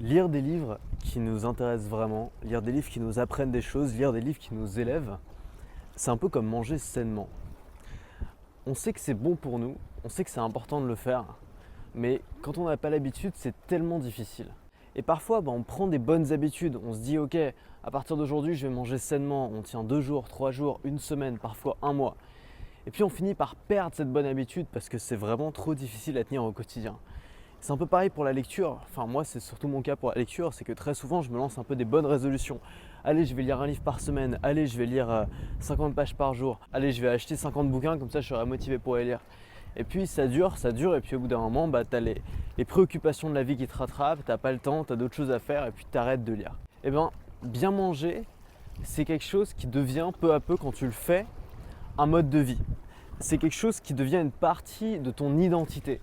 Lire des livres qui nous intéressent vraiment, lire des livres qui nous apprennent des choses, lire des livres qui nous élèvent, c'est un peu comme manger sainement. On sait que c'est bon pour nous, on sait que c'est important de le faire, mais quand on n'a pas l'habitude, c'est tellement difficile. Et parfois, on prend des bonnes habitudes, on se dit ok, à partir d'aujourd'hui, je vais manger sainement, on tient 2 jours, 3 jours, une semaine, parfois un mois. Et puis on finit par perdre cette bonne habitude parce que c'est vraiment trop difficile à tenir au quotidien. C'est un peu pareil pour la lecture, enfin moi c'est surtout mon cas pour la lecture, c'est que très souvent je me lance un peu des bonnes résolutions. Allez, je vais lire un livre par semaine, allez, je vais lire 50 pages par jour, allez, je vais acheter 50 bouquins, comme ça je serai motivé pour les lire. Et puis ça dure, et puis au bout d'un moment, tu as les préoccupations de la vie qui te rattrapent, t'as pas le temps, tu as d'autres choses à faire et puis tu arrêtes de lire. Et bien manger, c'est quelque chose qui devient peu à peu, quand tu le fais, un mode de vie. C'est quelque chose qui devient une partie de ton identité.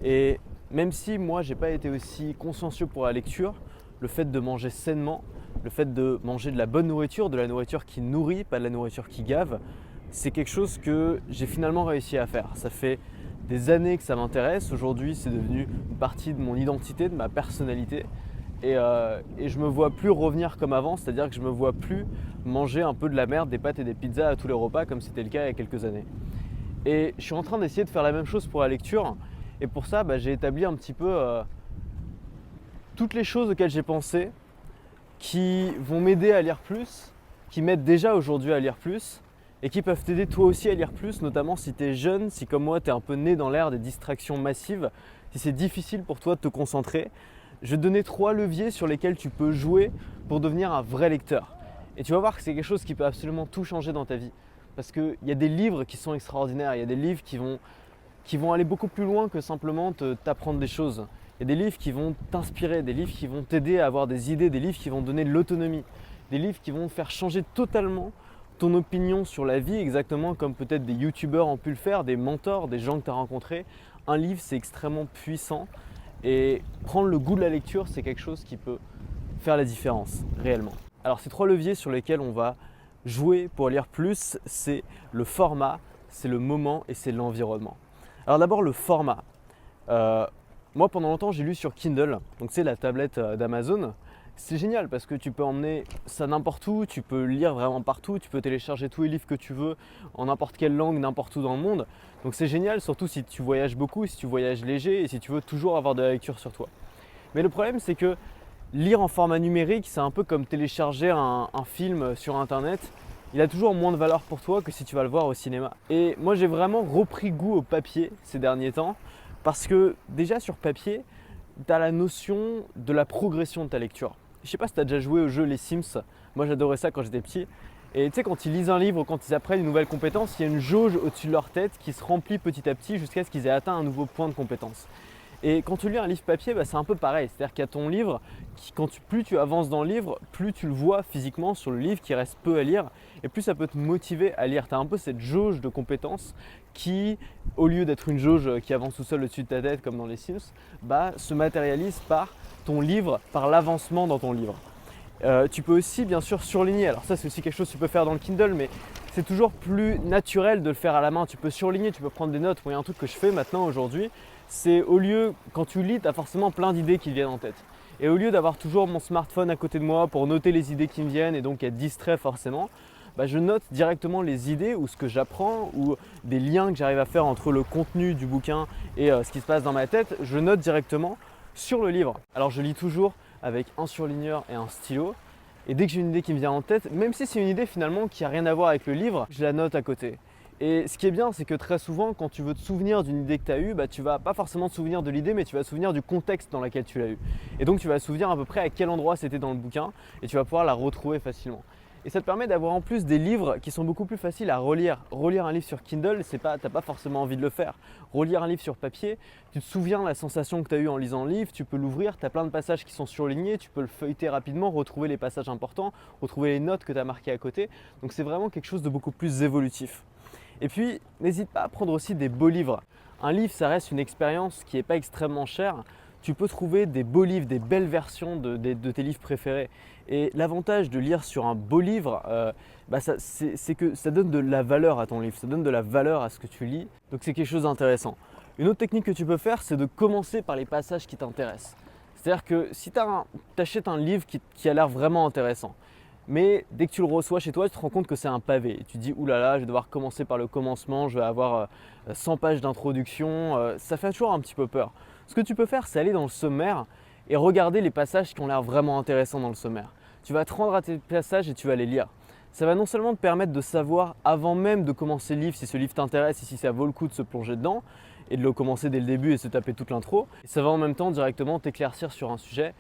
Et même si moi j'ai pas été aussi consciencieux pour la lecture, le fait de manger sainement, le fait de manger de la bonne nourriture, de la nourriture qui nourrit, pas de la nourriture qui gave, c'est quelque chose que j'ai finalement réussi à faire. Ça fait des années que ça m'intéresse, aujourd'hui c'est devenu une partie de mon identité, de ma personnalité. Et je me vois plus revenir comme avant, c'est-à-dire que je me vois plus manger un peu de la merde, des pâtes et des pizzas à tous les repas comme c'était le cas il y a quelques années. Et je suis en train d'essayer de faire la même chose pour la lecture. Et pour ça, j'ai établi un petit peu toutes les choses auxquelles j'ai pensé qui vont m'aider à lire plus, qui m'aident déjà aujourd'hui à lire plus et qui peuvent t'aider toi aussi à lire plus, notamment si tu es jeune, si comme moi tu es un peu né dans l'ère des distractions massives, si c'est difficile pour toi de te concentrer. Je vais te donner 3 leviers sur lesquels tu peux jouer pour devenir un vrai lecteur. Et tu vas voir que c'est quelque chose qui peut absolument tout changer dans ta vie. Parce qu'il y a des livres qui sont extraordinaires, il y a des livres qui vont aller beaucoup plus loin que simplement t'apprendre des choses. Il y a des livres qui vont t'inspirer, des livres qui vont t'aider à avoir des idées, des livres qui vont te donner de l'autonomie, des livres qui vont faire changer totalement ton opinion sur la vie, exactement comme peut-être des youtubeurs ont pu le faire, des mentors, des gens que tu as rencontrés. Un livre, c'est extrêmement puissant et prendre le goût de la lecture, c'est quelque chose qui peut faire la différence réellement. Alors ces 3 leviers sur lesquels on va jouer pour lire plus, c'est le format, c'est le moment et c'est l'environnement. Alors d'abord le format. Moi pendant longtemps j'ai lu sur Kindle, donc c'est la tablette d'Amazon. C'est génial parce que tu peux emmener ça n'importe où, tu peux lire vraiment partout, tu peux télécharger tous les livres que tu veux en n'importe quelle langue, n'importe où dans le monde. Donc c'est génial, surtout si tu voyages beaucoup, si tu voyages léger et si tu veux toujours avoir de la lecture sur toi. Mais le problème c'est que lire en format numérique, c'est un peu comme télécharger un film sur internet. Il a toujours moins de valeur pour toi que si tu vas le voir au cinéma. Et moi j'ai vraiment repris goût au papier ces derniers temps parce que déjà sur papier, tu as la notion de la progression de ta lecture. Je sais pas si tu as déjà joué au jeu Les Sims, moi j'adorais ça quand j'étais petit. Et tu sais, quand ils lisent un livre, quand ils apprennent une nouvelle compétence, il y a une jauge au-dessus de leur tête qui se remplit petit à petit jusqu'à ce qu'ils aient atteint un nouveau point de compétence. Et quand tu lis un livre papier, c'est un peu pareil. C'est-à-dire qu'il y a ton livre, plus tu avances dans le livre, plus tu le vois physiquement sur le livre qui reste peu à lire et plus ça peut te motiver à lire. Tu as un peu cette jauge de compétences qui, au lieu d'être une jauge qui avance tout seul au-dessus de ta tête comme dans les Sims, se matérialise par ton livre, par l'avancement dans ton livre. Tu peux aussi bien sûr surligner. Alors ça c'est aussi quelque chose que tu peux faire dans le Kindle, mais c'est toujours plus naturel de le faire à la main. Tu peux surligner, tu peux prendre des notes. Moi il y a un truc que je fais maintenant aujourd'hui, c'est au lieu, quand tu lis, tu as forcément plein d'idées qui viennent en tête. Et au lieu d'avoir toujours mon smartphone à côté de moi pour noter les idées qui me viennent et donc être distrait forcément, je note directement les idées ou ce que j'apprends ou des liens que j'arrive à faire entre le contenu du bouquin et ce qui se passe dans ma tête, je note directement sur le livre. Alors je lis toujours avec un surligneur et un stylo et dès que j'ai une idée qui me vient en tête, même si c'est une idée finalement qui n'a rien à voir avec le livre, je la note à côté. Et ce qui est bien, c'est que très souvent, quand tu veux te souvenir d'une idée que tu as eue, tu vas pas forcément te souvenir de l'idée, mais tu vas te souvenir du contexte dans lequel tu l'as eue. Et donc tu vas te souvenir à peu près à quel endroit c'était dans le bouquin et tu vas pouvoir la retrouver facilement. Et ça te permet d'avoir en plus des livres qui sont beaucoup plus faciles à relire. Relire un livre sur Kindle, tu n'as pas forcément envie de le faire. Relire un livre sur papier, tu te souviens de la sensation que tu as eue en lisant le livre, tu peux l'ouvrir, tu as plein de passages qui sont surlignés, tu peux le feuilleter rapidement, retrouver les passages importants, retrouver les notes que tu as marquées à côté. Donc c'est vraiment quelque chose de beaucoup plus évolutif. Et puis, n'hésite pas à prendre aussi des beaux livres. Un livre, ça reste une expérience qui n'est pas extrêmement chère. Tu peux trouver des beaux livres, des belles versions de tes livres préférés. Et l'avantage de lire sur un beau livre, c'est que ça donne de la valeur à ton livre, ça donne de la valeur à ce que tu lis. Donc c'est quelque chose d'intéressant. Une autre technique que tu peux faire, c'est de commencer par les passages qui t'intéressent. C'est-à-dire que si tu achètes un livre qui a l'air vraiment intéressant, mais dès que tu le reçois chez toi, tu te rends compte que c'est un pavé. Et tu te dis, oulala, je vais devoir commencer par le commencement, je vais avoir 100 pages d'introduction. Ça fait toujours un petit peu peur. Ce que tu peux faire, c'est aller dans le sommaire et regarder les passages qui ont l'air vraiment intéressants dans le sommaire. Tu vas te rendre à tes passages et tu vas les lire. Ça va non seulement te permettre de savoir avant même de commencer le livre si ce livre t'intéresse et si ça vaut le coup de se plonger dedans et de le commencer dès le début et se taper toute l'intro. Ça va en même temps directement t'éclaircir sur un sujet.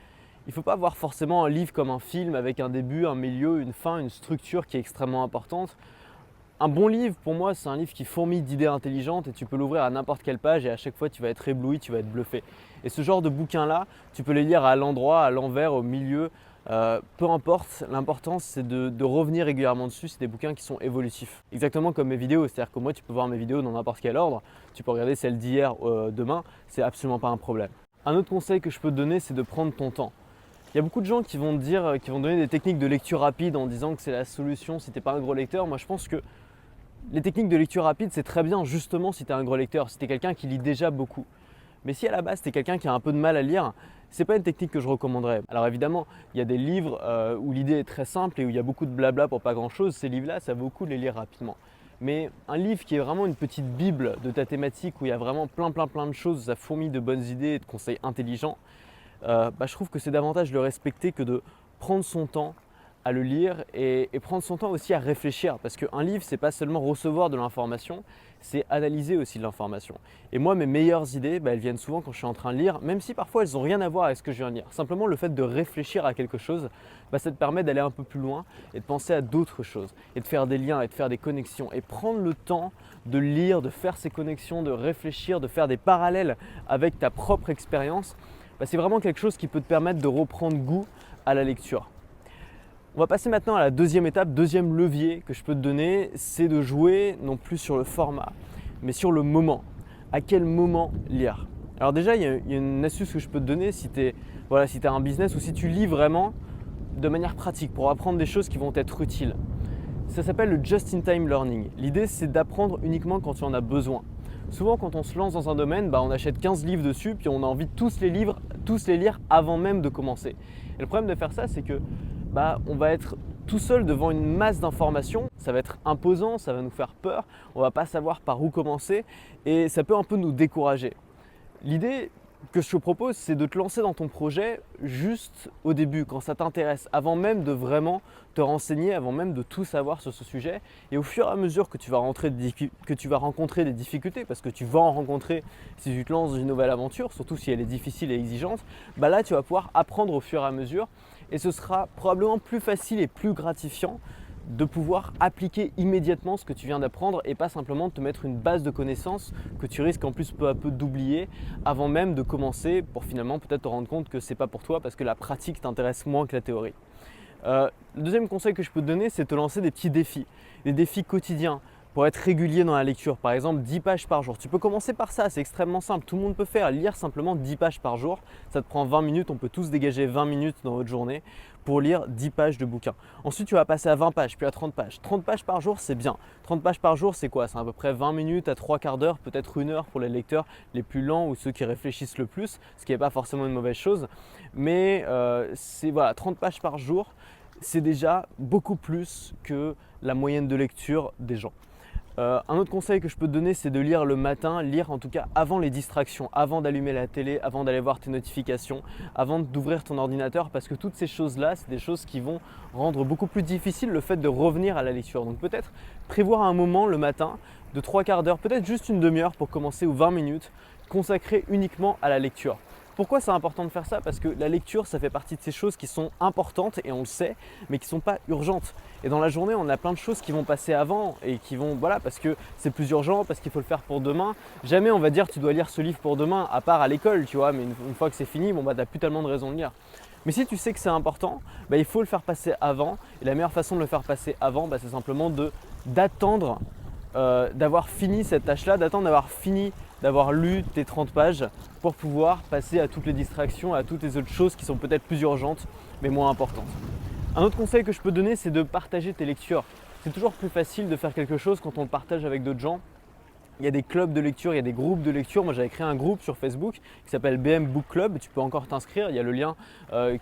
Il ne faut pas voir forcément un livre comme un film avec un début, un milieu, une fin, une structure qui est extrêmement importante. Un bon livre, pour moi, c'est un livre qui fourmille d'idées intelligentes et tu peux l'ouvrir à n'importe quelle page et à chaque fois tu vas être ébloui, tu vas être bluffé. Et ce genre de bouquin-là, tu peux les lire à l'endroit, à l'envers, au milieu, peu importe. L'important, c'est de revenir régulièrement dessus. C'est des bouquins qui sont évolutifs. Exactement comme mes vidéos, c'est-à-dire que moi, tu peux voir mes vidéos dans n'importe quel ordre. Tu peux regarder celle d'hier, demain, c'est absolument pas un problème. Un autre conseil que je peux te donner, c'est de prendre ton temps. Il y a beaucoup de gens qui vont te dire, qui vont donner des techniques de lecture rapide en disant que c'est la solution si tu n'es pas un gros lecteur. Moi, je pense que les techniques de lecture rapide, c'est très bien justement si tu es un gros lecteur, si tu es quelqu'un qui lit déjà beaucoup. Mais si à la base tu es quelqu'un qui a un peu de mal à lire, ce n'est pas une technique que je recommanderais. Alors évidemment, il y a des livres où l'idée est très simple et où il y a beaucoup de blabla pour pas grand chose. Ces livres-là, ça vaut le coup de les lire rapidement. Mais un livre qui est vraiment une petite bible de ta thématique où il y a vraiment plein de choses, ça fourmille de bonnes idées et de conseils intelligents, je trouve que c'est davantage le respecter que de prendre son temps à le lire et prendre son temps aussi à réfléchir, parce qu'un livre, c'est pas seulement recevoir de l'information, c'est analyser aussi de l'information. Et moi, mes meilleures idées, elles viennent souvent quand je suis en train de lire, même si parfois elles n'ont rien à voir avec ce que je viens de lire. Simplement le fait de réfléchir à quelque chose, ça te permet d'aller un peu plus loin et de penser à d'autres choses et de faire des liens et de faire des connexions et prendre le temps de lire, de faire ces connexions, de réfléchir, de faire des parallèles avec ta propre expérience. C'est vraiment quelque chose qui peut te permettre de reprendre goût à la lecture. On va passer maintenant à la deuxième étape, deuxième levier que je peux te donner, c'est de jouer non plus sur le format, mais sur le moment. À quel moment lire? Alors déjà, il y a une astuce que je peux te donner si tu as un business ou si tu lis vraiment de manière pratique pour apprendre des choses qui vont être utiles. Ça s'appelle le just-in-time learning. L'idée, c'est d'apprendre uniquement quand tu en as besoin. Souvent, quand on se lance dans un domaine, on achète 15 livres dessus, puis on a envie de tous les lire avant même de commencer. Et le problème de faire ça, c'est que on va être tout seul devant une masse d'informations, ça va être imposant, ça va nous faire peur, on ne va pas savoir par où commencer et ça peut un peu nous décourager. L'idée que je te propose, c'est de te lancer dans ton projet juste au début, quand ça t'intéresse, avant même de vraiment te renseigner, avant même de tout savoir sur ce sujet. Et au fur et à mesure que tu vas rencontrer des difficultés, parce que tu vas en rencontrer si tu te lances dans une nouvelle aventure, surtout si elle est difficile et exigeante, là tu vas pouvoir apprendre au fur et à mesure et ce sera probablement plus facile et plus gratifiant de pouvoir appliquer immédiatement ce que tu viens d'apprendre et pas simplement te mettre une base de connaissances que tu risques en plus peu à peu d'oublier avant même de commencer pour finalement peut-être te rendre compte que ce n'est pas pour toi parce que la pratique t'intéresse moins que la théorie. Le deuxième conseil que je peux te donner, c'est de te lancer des petits défis, des défis quotidiens pour être régulier dans la lecture. Par exemple, 10 pages par jour. Tu peux commencer par ça, c'est extrêmement simple. Tout le monde peut faire, lire simplement 10 pages par jour. Ça te prend 20 minutes, on peut tous dégager 20 minutes dans votre journée pour lire 10 pages de bouquin. Ensuite, tu vas passer à 20 pages, puis à 30 pages. 30 pages par jour, c'est bien. 30 pages par jour, c'est quoi? C'est à peu près 20 minutes à 3/4 d'heure, peut-être 1 heure pour les lecteurs les plus lents ou ceux qui réfléchissent le plus, ce qui n'est pas forcément une mauvaise chose. Mais 30 pages par jour, c'est déjà beaucoup plus que la moyenne de lecture des gens. Un autre conseil que je peux te donner, c'est de lire le matin, lire en tout cas avant les distractions, avant d'allumer la télé, avant d'aller voir tes notifications, avant d'ouvrir ton ordinateur, parce que toutes ces choses-là, c'est des choses qui vont rendre beaucoup plus difficile le fait de revenir à la lecture. Donc peut-être prévoir un moment le matin de 3/4 d'heure, peut-être juste une demi-heure pour commencer ou 20 minutes, consacré uniquement à la lecture. Pourquoi c'est important de faire ça? Parce que la lecture, ça fait partie de ces choses qui sont importantes et on le sait, mais qui ne sont pas urgentes. Et dans la journée, on a plein de choses qui vont passer avant et qui vont, parce que c'est plus urgent, parce qu'il faut le faire pour demain. Jamais on va dire tu dois lire ce livre pour demain, à part à l'école, tu vois, mais une fois que c'est fini, tu n'as plus tellement de raison de lire. Mais si tu sais que c'est important, il faut le faire passer avant. Et la meilleure façon de le faire passer avant, c'est simplement d'attendre d'avoir fini cette tâche-là, d'avoir lu tes 30 pages pour pouvoir passer à toutes les distractions, à toutes les autres choses qui sont peut-être plus urgentes mais moins importantes. Un autre conseil que je peux donner, c'est de partager tes lectures. C'est toujours plus facile de faire quelque chose quand on le partage avec d'autres gens. Il y a des clubs de lecture, il y a des groupes de lecture. Moi j'avais créé un groupe sur Facebook qui s'appelle BM Book Club. Tu peux encore t'inscrire, il y a le lien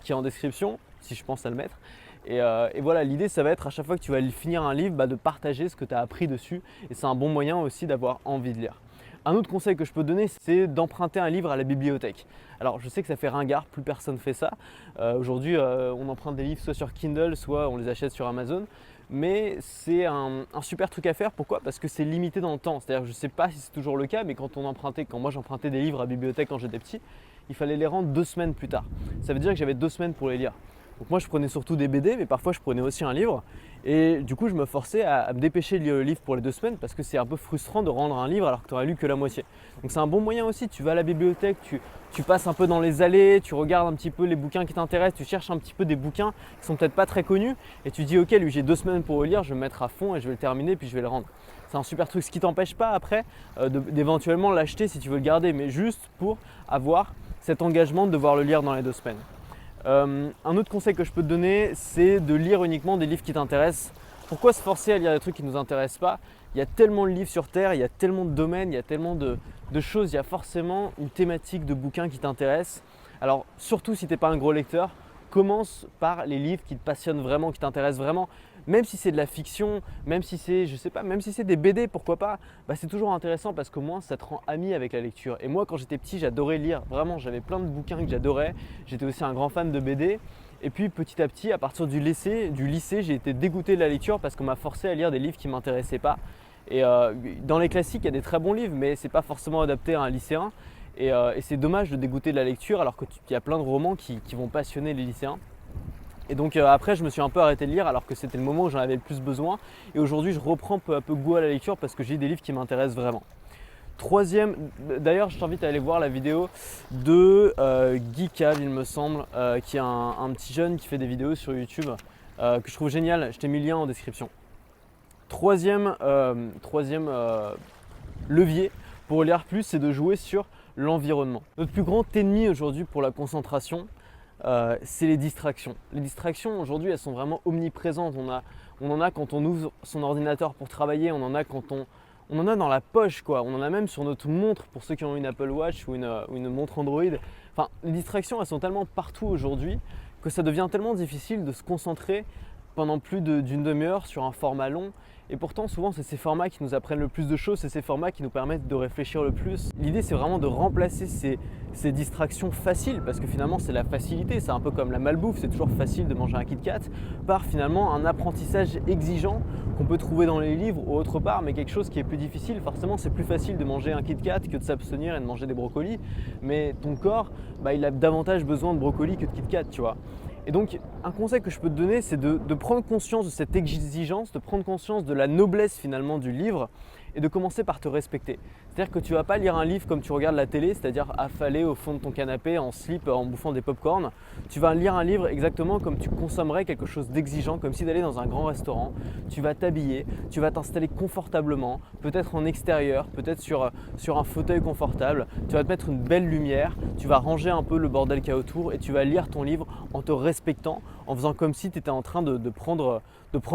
qui est en description, si je pense à le mettre. Et voilà, l'idée ça va être à chaque fois que tu vas finir un livre, de partager ce que tu as appris dessus. Et c'est un bon moyen aussi d'avoir envie de lire. Un autre conseil que je peux te donner, c'est d'emprunter un livre à la bibliothèque. Alors je sais que ça fait ringard, plus personne fait ça. Aujourd'hui, on emprunte des livres soit sur Kindle, soit on les achète sur Amazon. Mais c'est un super truc à faire. Pourquoi? Parce que c'est limité dans le temps. C'est-à-dire, je ne sais pas si c'est toujours le cas, mais quand moi j'empruntais des livres à la bibliothèque quand j'étais petit, il fallait les rendre 2 semaines plus tard. Ça veut dire que j'avais 2 semaines pour les lire. Donc moi je prenais surtout des BD, mais parfois je prenais aussi un livre. Et du coup je me forçais à me dépêcher de lire le livre pour les 2 semaines parce que c'est un peu frustrant de rendre un livre alors que tu n'auras lu que la moitié. Donc c'est un bon moyen aussi, tu vas à la bibliothèque, tu passes un peu dans les allées, tu regardes un petit peu les bouquins qui t'intéressent, tu cherches un petit peu des bouquins qui sont peut-être pas très connus et tu dis ok, lui j'ai 2 semaines pour le lire, je vais me mettre à fond et je vais le terminer puis je vais le rendre. C'est un super truc, ce qui t'empêche pas après d'éventuellement l'acheter si tu veux le garder, mais juste pour avoir cet engagement de devoir le lire dans les 2 semaines. Un autre conseil que je peux te donner, c'est de lire uniquement des livres qui t'intéressent. Pourquoi se forcer à lire des trucs qui ne nous intéressent pas? Il y a tellement de livres sur Terre, il y a tellement de domaines, il y a tellement de choses, il y a forcément une thématique de bouquins qui t'intéresse. Alors surtout si tu n'es pas un gros lecteur, commence par les livres qui te passionnent vraiment, qui t'intéressent vraiment. Même si c'est de la fiction, même si c'est, je sais pas, même si c'est des BD, pourquoi pas, c'est toujours intéressant parce qu'au moins ça te rend ami avec la lecture. Et moi quand j'étais petit, j'adorais lire, vraiment, j'avais plein de bouquins que j'adorais. J'étais aussi un grand fan de BD. Et puis petit à petit, à partir du lycée, j'ai été dégoûté de la lecture parce qu'on m'a forcé à lire des livres qui ne m'intéressaient pas. Et dans les classiques, il y a des très bons livres, mais ce n'est pas forcément adapté à un lycéen. Et c'est dommage de dégoûter de la lecture alors qu'il y a plein de romans qui vont passionner les lycéens. Et donc après je me suis un peu arrêté de lire alors que c'était le moment où j'en avais le plus besoin. Et aujourd'hui je reprends peu à peu goût à la lecture parce que j'ai des livres qui m'intéressent vraiment. Troisième, d'ailleurs je t'invite à aller voir la vidéo de Guy Cave il me semble, qui est un petit jeune qui fait des vidéos sur YouTube que je trouve génial. Je t'ai mis le lien en description. Troisième levier pour lire plus, c'est de jouer sur l'environnement. Notre plus grand ennemi aujourd'hui pour la concentration, c'est les distractions. Les distractions aujourd'hui elles sont vraiment omniprésentes. On en a quand on ouvre son ordinateur pour travailler, on en a on en a dans la poche quoi. On en a même sur notre montre pour ceux qui ont une Apple Watch ou une montre Android. Enfin, les distractions elles sont tellement partout aujourd'hui que ça devient tellement difficile de se concentrer pendant plus d'une demi-heure sur un format long. Et pourtant souvent c'est ces formats qui nous apprennent le plus de choses, c'est ces formats qui nous permettent de réfléchir le plus. L'idée c'est vraiment de remplacer ces distractions faciles parce que finalement c'est la facilité, c'est un peu comme la malbouffe, c'est toujours facile de manger un Kit Kat, par finalement un apprentissage exigeant qu'on peut trouver dans les livres ou autre part, mais quelque chose qui est plus difficile. Forcément c'est plus facile de manger un Kit Kat que de s'abstenir et de manger des brocolis, mais ton corps il a davantage besoin de brocolis que de Kit Kat, tu vois. Et donc, un conseil que je peux te donner, c'est de prendre conscience de cette exigence, de prendre conscience de la noblesse finalement du livre et de commencer par te respecter. C'est-à-dire que tu ne vas pas lire un livre comme tu regardes la télé, c'est-à-dire affalé au fond de ton canapé en slip en bouffant des pop-corn. Tu vas lire un livre exactement comme tu consommerais quelque chose d'exigeant, comme si d'aller dans un grand restaurant. Tu vas t'habiller, tu vas t'installer confortablement, peut-être en extérieur, peut-être sur un fauteuil confortable. Tu vas te mettre une belle lumière, tu vas ranger un peu le bordel qu'il y a autour et tu vas lire ton livre en te respectant, en faisant comme si tu étais en train de prendre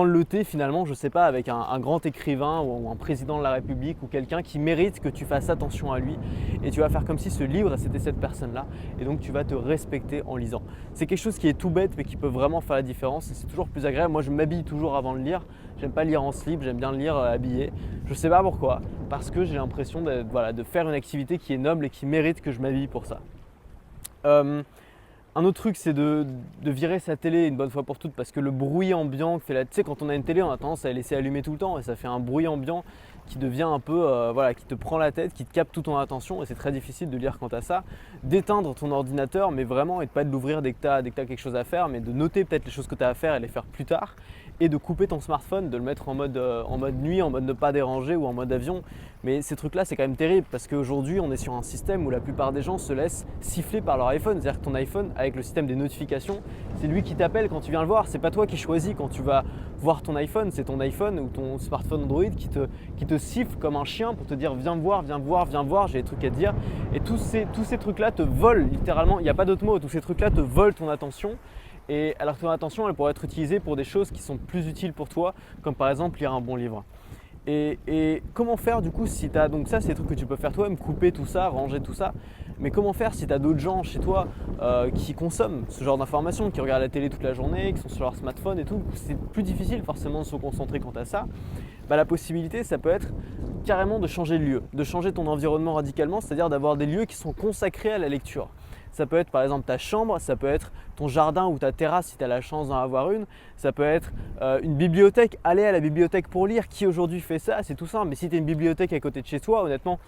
le thé finalement, je sais pas, avec un grand écrivain ou un président de la République ou quelqu'un qui mérite que tu fasses attention à lui, et tu vas faire comme si ce livre c'était cette personne-là, et donc tu vas te respecter en lisant. C'est quelque chose qui est tout bête mais qui peut vraiment faire la différence et c'est toujours plus agréable. Moi je m'habille toujours avant de lire, j'aime pas lire en slip, j'aime bien lire habillé. Je sais pas pourquoi, parce que j'ai l'impression de faire une activité qui est noble et qui mérite que je m'habille pour ça. Un autre truc, c'est de virer sa télé une bonne fois pour toutes parce que le bruit ambiant fait tu sais, quand on a une télé, on a tendance à la laisser allumer tout le temps et ça fait un bruit ambiant qui devient un peu, qui te prend la tête, qui te capte toute ton attention et c'est très difficile de lire quant à ça. D'éteindre ton ordinateur, mais vraiment, et de pas de l'ouvrir dès que tu as quelque chose à faire, mais de noter peut-être les choses que tu as à faire et les faire plus tard. Et de couper ton smartphone, de le mettre en mode nuit, en mode ne pas déranger ou en mode avion. Mais ces trucs-là, c'est quand même terrible parce qu'aujourd'hui, on est sur un système où la plupart des gens se laissent siffler par leur iPhone. C'est-à-dire que ton iPhone, avec le système des notifications, c'est lui qui t'appelle quand tu viens le voir. C'est pas toi qui choisis quand tu vas voir ton iPhone, c'est ton iPhone ou ton smartphone Android qui te siffle comme un chien pour te dire viens voir, viens voir, viens voir, j'ai des trucs à te dire. Et tous ces trucs-là te volent littéralement, il n'y a pas d'autre mot, tous ces trucs-là te volent ton attention. Et alors que ton attention, elle pourrait être utilisée pour des choses qui sont plus utiles pour toi, comme par exemple lire un bon livre. Et comment faire du coup si tu as, donc ça c'est des trucs que tu peux faire toi-même, couper tout ça, ranger tout ça, mais comment faire si tu as d'autres gens chez toi qui consomment ce genre d'informations, qui regardent la télé toute la journée, qui sont sur leur smartphone et tout, c'est plus difficile forcément de se concentrer quant à ça. Bah, la possibilité ça peut être carrément de changer de lieu, de changer ton environnement radicalement, c'est-à-dire d'avoir des lieux qui sont consacrés à la lecture. Ça peut être par exemple ta chambre, ça peut être ton jardin ou ta terrasse si tu as la chance d'en avoir une, ça peut être une bibliothèque, aller à la bibliothèque pour lire. Qui aujourd'hui fait ça? C'est tout simple, mais si tu as une bibliothèque à côté de chez toi, honnêtement,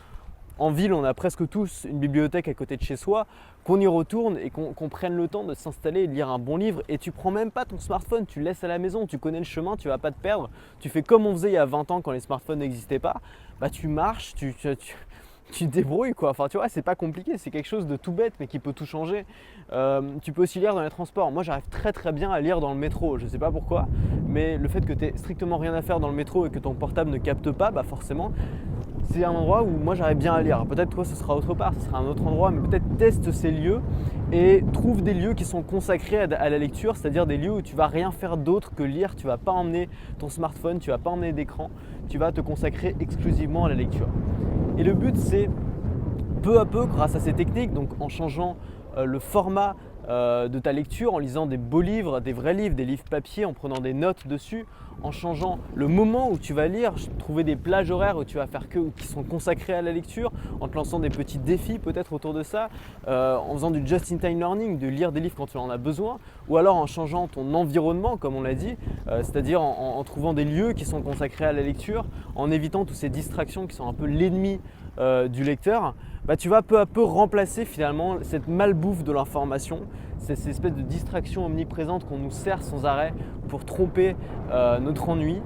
en ville on a presque tous une bibliothèque à côté de chez soi, qu'on y retourne et qu'on prenne le temps de s'installer et de lire un bon livre, et tu prends même pas ton smartphone, tu le laisses à la maison, tu connais le chemin, tu vas pas te perdre, tu fais comme on faisait il y a 20 ans quand les smartphones n'existaient pas, bah tu marches, tu te débrouilles quoi. Enfin tu vois, c'est pas compliqué, c'est quelque chose de tout bête mais qui peut tout changer. Tu peux aussi lire dans les transports. Moi j'arrive très bien à lire dans le métro, je sais pas pourquoi, mais le fait que tu aies strictement rien à faire dans le métro et que ton portable ne capte pas, bah forcément c'est un endroit où moi j'arrive bien à lire. Peut-être toi ce sera autre part, ce sera un autre endroit, mais peut-être teste ces lieux et trouve des lieux qui sont consacrés à la lecture, c'est-à-dire des lieux où tu vas rien faire d'autre que lire, tu vas pas emmener ton smartphone, tu vas pas emmener d'écran, tu vas te consacrer exclusivement à la lecture. Et le but c'est peu à peu, grâce à ces techniques, donc en changeant le format de ta lecture, en lisant des beaux livres, des vrais livres, des livres papier, en prenant des notes dessus, en changeant le moment où tu vas lire, trouver des plages horaires où tu vas faire qui sont consacrées à la lecture, en te lançant des petits défis peut-être autour de ça, en faisant du just-in-time learning, de lire des livres quand tu en as besoin, ou alors en changeant ton environnement comme on l'a dit, c'est-à-dire en trouvant des lieux qui sont consacrés à la lecture, en évitant toutes ces distractions qui sont un peu l'ennemi du lecteur. Bah, tu vas peu à peu remplacer finalement cette malbouffe de l'information, cette espèce de distraction omniprésente qu'on nous sert sans arrêt pour tromper notre ennui,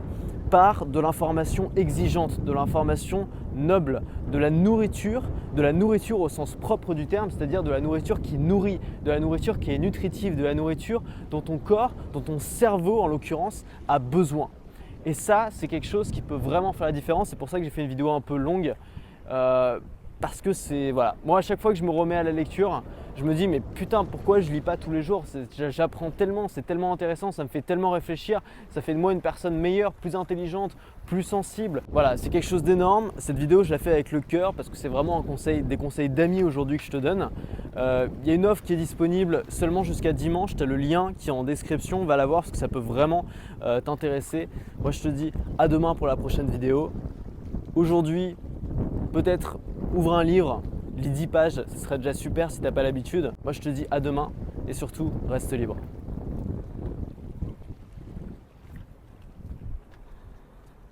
par de l'information exigeante, de l'information noble, de la nourriture au sens propre du terme, c'est-à-dire de la nourriture qui nourrit, de la nourriture qui est nutritive, de la nourriture dont ton corps, dont ton cerveau en l'occurrence, a besoin. Et ça, c'est quelque chose qui peut vraiment faire la différence. C'est pour ça que j'ai fait une vidéo un peu longue. Parce que c'est, voilà, moi à chaque fois que je me remets à la lecture, je me dis mais putain pourquoi je lis pas tous les jours, j'apprends tellement, c'est tellement intéressant, ça me fait tellement réfléchir, ça fait de moi une personne meilleure, plus intelligente, plus sensible. Voilà, c'est quelque chose d'énorme. Cette vidéo je la fais avec le cœur parce que c'est vraiment des conseils d'amis aujourd'hui que je te donne. Il y a une offre qui est disponible seulement jusqu'à dimanche, tu as le lien qui est en description, va la voir parce que ça peut vraiment t'intéresser. Moi je te dis à demain pour la prochaine vidéo. Aujourd'hui, peut-être ouvre un livre, lis 10 pages, ce serait déjà super si tu n'as pas l'habitude. Moi je te dis à demain et surtout reste libre.